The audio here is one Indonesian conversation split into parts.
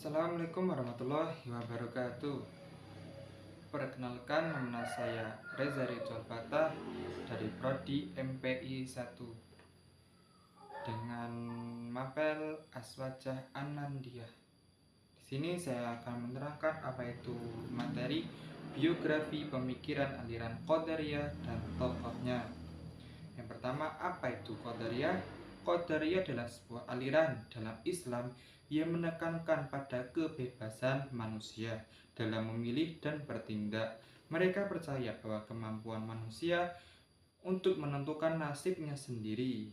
Assalamualaikum warahmatullahi wabarakatuh. Perkenalkan, nama saya Reza Ridwan Fatah dari Prodi MPI 1 dengan mapel Aswajah Anandiyah. Di sini saya akan menerangkan apa itu materi biografi pemikiran aliran Qadariyah dan tokohnya. Yang pertama, apa itu Qadariyah? Qadariyah adalah sebuah aliran dalam Islam yang menekankan pada kebebasan manusia dalam memilih dan bertindak. Mereka percaya bahwa kemampuan manusia untuk menentukan nasibnya sendiri.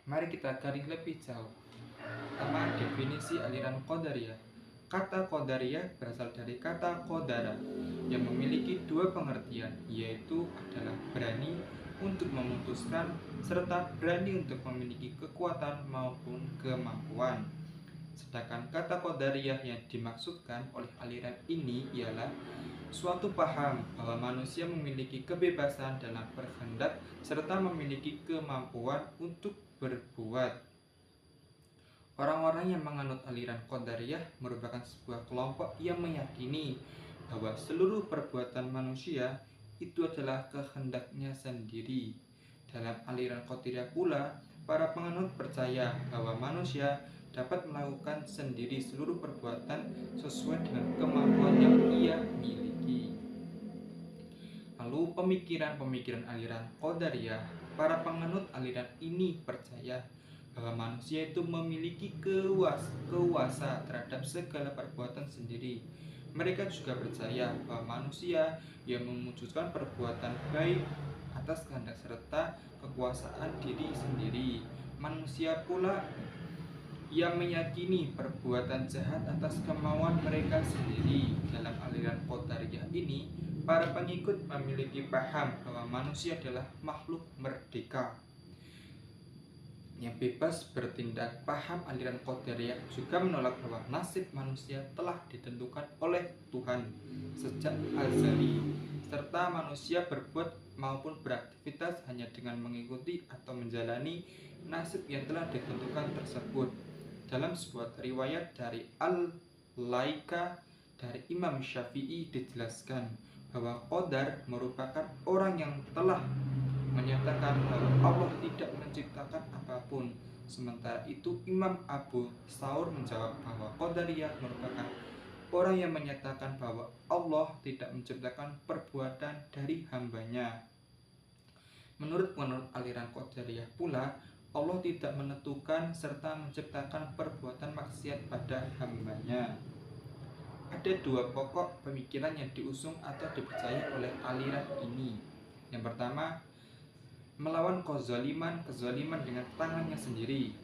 Mari kita gali lebih jauh. Pertama, definisi aliran Qadariyah. Kata Qadariyah berasal dari kata Qadara yang memiliki dua pengertian, yaitu adalah berani untuk memutuskan serta berani untuk memiliki kekuatan maupun kemampuan. Sedangkan kata Qadariyah yang dimaksudkan oleh aliran ini ialah suatu paham bahwa manusia memiliki kebebasan dalam berkehendak serta memiliki kemampuan untuk berbuat. Orang-orang yang menganut aliran Qadariyah merupakan sebuah kelompok yang meyakini bahwa seluruh perbuatan manusia itu adalah kehendaknya sendiri. Dalam aliran Qadariyah pula, para penganut percaya bahwa manusia dapat melakukan sendiri seluruh perbuatan sesuai dengan kemampuan yang ia miliki. Lalu pemikiran aliran Qadariyah, para penganut aliran ini percaya bahwa manusia itu memiliki kuasa terhadap segala perbuatan sendiri. Mereka juga percaya bahwa manusia yang mewujudkan perbuatan baik atas kehendak serta kekuasaan diri sendiri. Manusia pula yang meyakini perbuatan jahat atas kemauan mereka sendiri. Dalam aliran Qadariyah ini, para pengikut memiliki paham bahwa manusia adalah makhluk merdeka yang bebas bertindak. Paham aliran Qadariyah juga menolak bahwa nasib manusia telah ditentukan oleh Tuhan sejak azali, serta manusia berbuat maupun beraktivitas hanya dengan mengikuti atau menjalani nasib yang telah ditentukan tersebut. Dalam sebuah riwayat dari Al-Laika dari Imam Syafi'i dijelaskan bahwa Qadar merupakan orang yang telah menyatakan bahwa Allah tidak menciptakan apapun. Sementara itu Imam Abu Thawr menjawab bahwa Qadariyah merupakan orang yang menyatakan bahwa Allah tidak menciptakan perbuatan dari hambanya. Menurut aliran Qadariyah pula, Allah tidak menentukan serta menciptakan perbuatan maksiat pada hambanya. Ada dua pokok pemikiran yang diusung atau dipercaya oleh aliran ini. Yang pertama, melawan kezaliman dengan tangannya sendiri.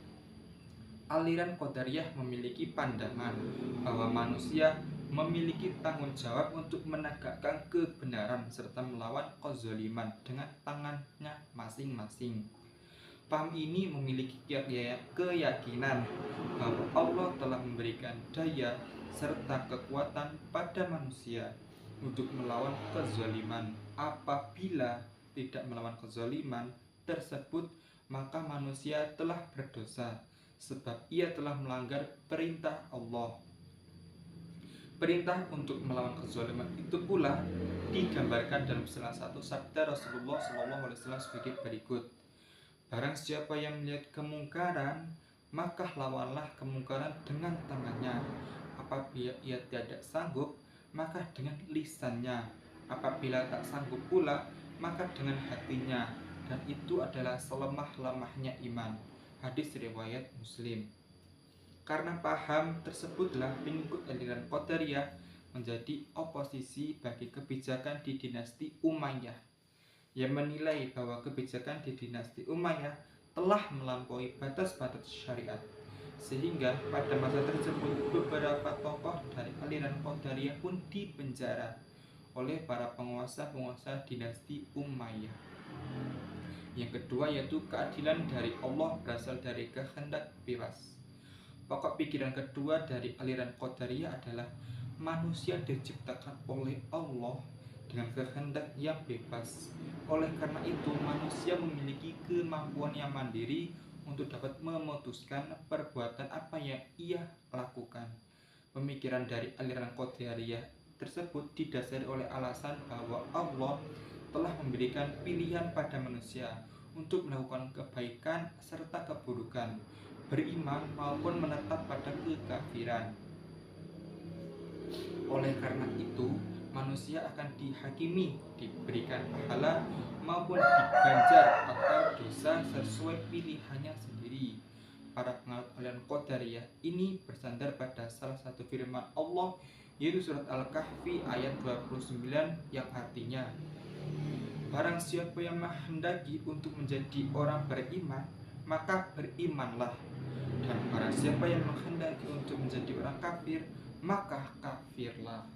Aliran Qadariyah memiliki pandangan bahwa manusia memiliki tanggung jawab untuk menegakkan kebenaran serta melawan kezaliman dengan tangannya masing-masing. Paham ini memiliki keyakinan bahwa Allah telah memberikan daya serta kekuatan pada manusia untuk melawan kezaliman. Apabila tidak melawan kezaliman tersebut, maka manusia telah berdosa sebab ia telah melanggar perintah Allah. Perintah untuk melawan kezaliman itu pula digambarkan dalam salah satu sabda Rasulullah SAW sebagai berikut: barang siapa yang melihat kemungkaran, maka lawanlah kemungkaran dengan tangannya. Apabila ia tidak sanggup, maka dengan lisannya. Apabila tak sanggup pula, maka dengan hatinya. Dan itu adalah selemah-lemahnya iman. Hadis riwayat Muslim. Karena paham tersebutlah pengikut aliran Qadariyah menjadi oposisi bagi kebijakan di dinasti Umayyah, yang menilai bahwa kebijakan di dinasti Umayyah telah melampaui batas-batas syariat, sehingga pada masa tersebut beberapa tokoh dari aliran Qadariyah pun dipenjara oleh para penguasa dinasti Umayyah. Yang kedua yaitu keadilan dari Allah berasal dari kehendak bebas. Pokok pikiran kedua dari aliran Qadariyah adalah manusia diciptakan oleh Allah dengan kehendak yang bebas. Oleh karena itu, manusia memiliki kemampuan yang mandiri untuk dapat memutuskan perbuatan apa yang ia lakukan. Pemikiran dari aliran Qadariyah tersebut didasari oleh alasan bahwa Allah telah memberikan pilihan pada manusia untuk melakukan kebaikan serta keburukan, beriman maupun menetap pada kekafiran. Oleh karena itu, manusia akan dihakimi, diberikan pahala maupun diganjar atau dosa sesuai pilihannya sendiri. Para penganut aliran Qadariyah ini bersandar pada salah satu firman Allah, yaitu surat Al-Kahfi ayat 29 yang artinya, barang siapa yang menghendaki untuk menjadi orang beriman, maka berimanlah. Dan barang siapa yang menghendaki untuk menjadi orang kafir, maka kafirlah.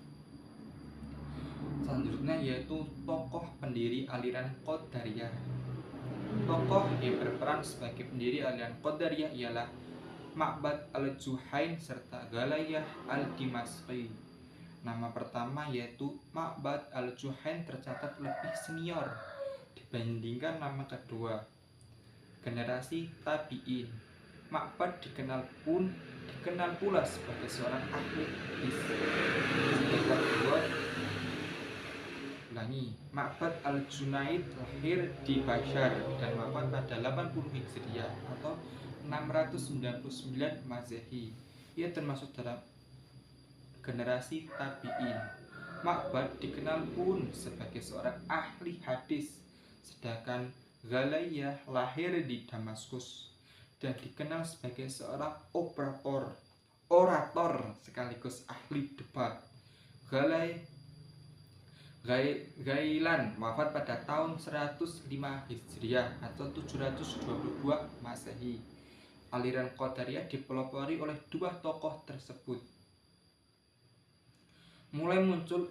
Selanjutnya yaitu tokoh pendiri aliran Qadariyah. Tokoh yang berperan sebagai pendiri aliran Qadariyah ialah Ma'bad al-Juhayn serta Galayah al-Dimashqi. Nama pertama yaitu Ma'bad al-Juhayn tercatat lebih senior dibandingkan nama kedua. Generasi tabi'in. Ma'bad dikenal pula sebagai seorang ahli hadis. Sedangkan kedua, Ma'bad al-Junaid lahir di Bashar dan wafat pada 80 Hijriah atau 699 Masehi. Ia termasuk dalam generasi tabi'in. Ma'bad dikenal pun sebagai seorang ahli hadis, sedangkan Galayah lahir di Damaskus dan dikenal sebagai seorang orator sekaligus ahli debat. Gailan wafat pada tahun 105 Hijriah atau 722 Masehi. Aliran Qadariyah dipelopori oleh dua tokoh tersebut. Mulai muncul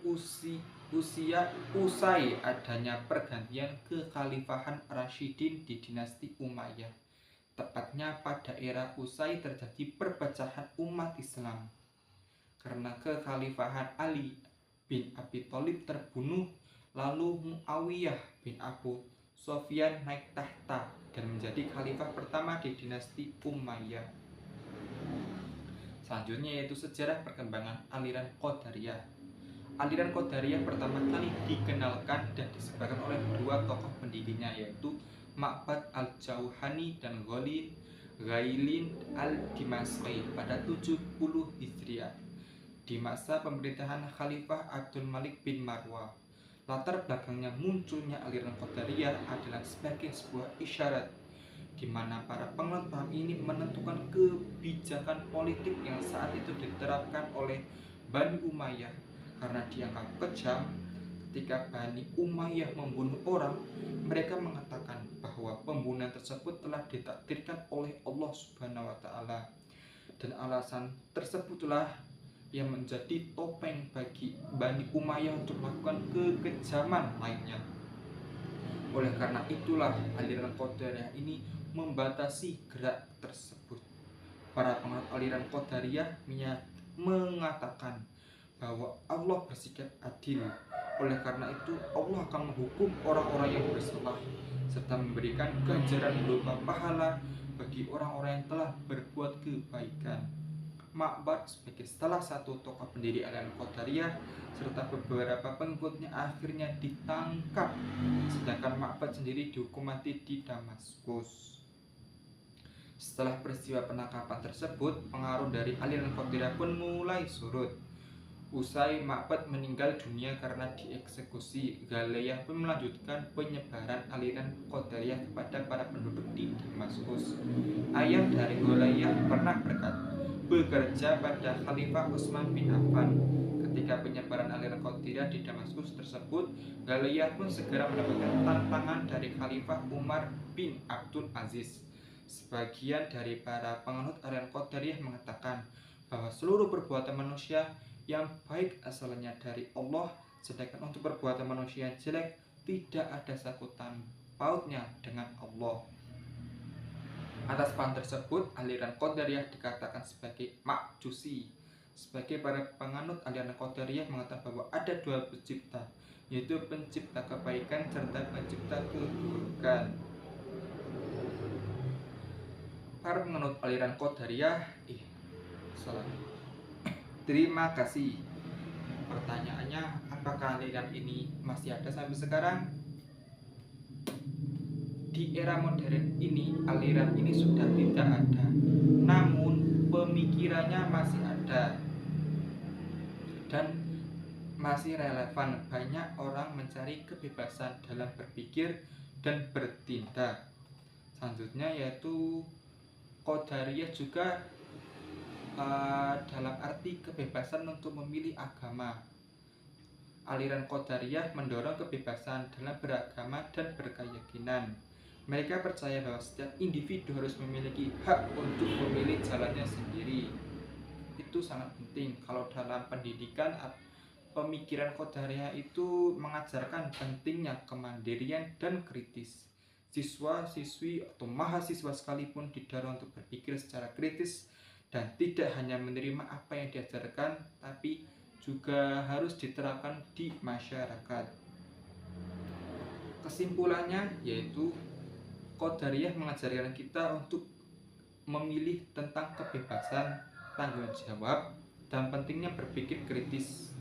usai adanya pergantian kekhalifahan Rasyidin di dinasti Umayyah. Tepatnya pada era usai terjadi perpecahan umat Islam karena kekhalifahan Ali bin Abi Thalib terbunuh, lalu Muawiyah bin Abu Sufyan naik tahta dan menjadi khalifah pertama di dinasti Umayyah. Selanjutnya yaitu sejarah perkembangan aliran Qadariyah. Aliran Qadariyah pertama kali dikenalkan dan disebarkan oleh dua tokoh pendirinya, yaitu Ma'bad al-Jauhani dan Ghailin al-Dimashqi pada 70 Hijriah di masa pemerintahan Khalifah Abdul Malik bin Marwah. Latar belakangnya munculnya aliran Qadariyah adalah sebagai sebuah isyarat di mana para penganut paham ini menentukan kebijakan politik yang saat itu diterapkan oleh Bani Umayyah karena dianggap kejam. Ketika Bani Umayyah membunuh orang, mereka mengatakan bahwa pembunuhan tersebut telah ditakdirkan oleh Allah Subhanahu wa Ta'ala, dan alasan tersebutlah yang menjadi topeng bagi Bani Umayyah untuk melakukan kekejaman lainnya. Oleh karena itulah aliran Qadariyah ini membatasi gerak tersebut. Para penganut aliran Qadariyah mengatakan bahwa Allah bersikap adil. Oleh karena itu Allah akan menghukum orang-orang yang bersalah serta memberikan ganjaran berupa pahala bagi orang-orang yang telah berbuat kebaikan. Ma'bad sebagai salah satu tokoh pendiri aliran Qadariyah serta beberapa pengikutnya akhirnya ditangkap, sedangkan Ma'bad sendiri dihukum mati di Damaskus. Setelah peristiwa penangkapan tersebut, pengaruh dari aliran Qadariyah pun mulai surut. Usai Ma'bad meninggal dunia karena dieksekusi, Galayah pun melanjutkan penyebaran aliran Qadariyah kepada para penduduk di Damaskus. Ayah dari Galayah pernah bekerja pada Khalifah Utsman bin Affan. Ketika penyebaran aliran Qadariyah di Damaskus tersebut, Galayah pun segera mendapatkan tantangan dari Khalifah Umar bin Abdul Aziz. Sebagian dari para penganut aliran Qadariyah mengatakan bahwa seluruh perbuatan manusia yang baik asalnya dari Allah, sedangkan untuk perbuatan manusia yang jelek tidak ada sangkutan pautnya dengan Allah. Atas paham tersebut, aliran Qadariyah dikatakan sebagai Majusi. Sebagai para penganut aliran Qadariyah mengatakan bahwa ada dua pencipta, yaitu pencipta kebaikan serta pencipta keburukan. Para penganut aliran Qadariyah Terima kasih. Pertanyaannya, apakah aliran ini masih ada sampai sekarang? Di era modern ini, aliran ini sudah tidak ada, namun pemikirannya masih ada dan masih relevan. Banyak orang mencari kebebasan dalam berpikir dan bertindak. Selanjutnya yaitu Qadariyah juga dalam arti kebebasan untuk memilih agama. Aliran Qadariyah mendorong kebebasan dalam beragama dan berkeyakinan. Mereka percaya bahwa setiap individu harus memiliki hak untuk memilih jalannya sendiri. Itu sangat penting. Kalau dalam pendidikan, pemikiran Qadariyah itu mengajarkan pentingnya kemandirian dan kritis. Siswa-siswi atau mahasiswa sekalipun didorong untuk berpikir secara kritis dan tidak hanya menerima apa yang diajarkan, tapi juga harus diterapkan di masyarakat. Kesimpulannya yaitu Qadariyah mengajarkan kita untuk memilih tentang kebebasan, tanggung jawab, dan pentingnya berpikir kritis.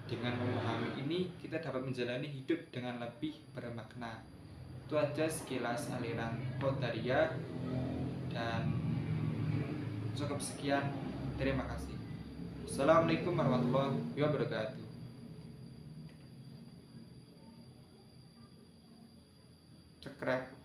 Dengan memahami ini, kita dapat menjalani hidup dengan lebih bermakna. Itu aja sekilas aliran Qadariyah, dan cukup sekian. Terima kasih. Assalamualaikum warahmatullahi wabarakatuh. Cekrek.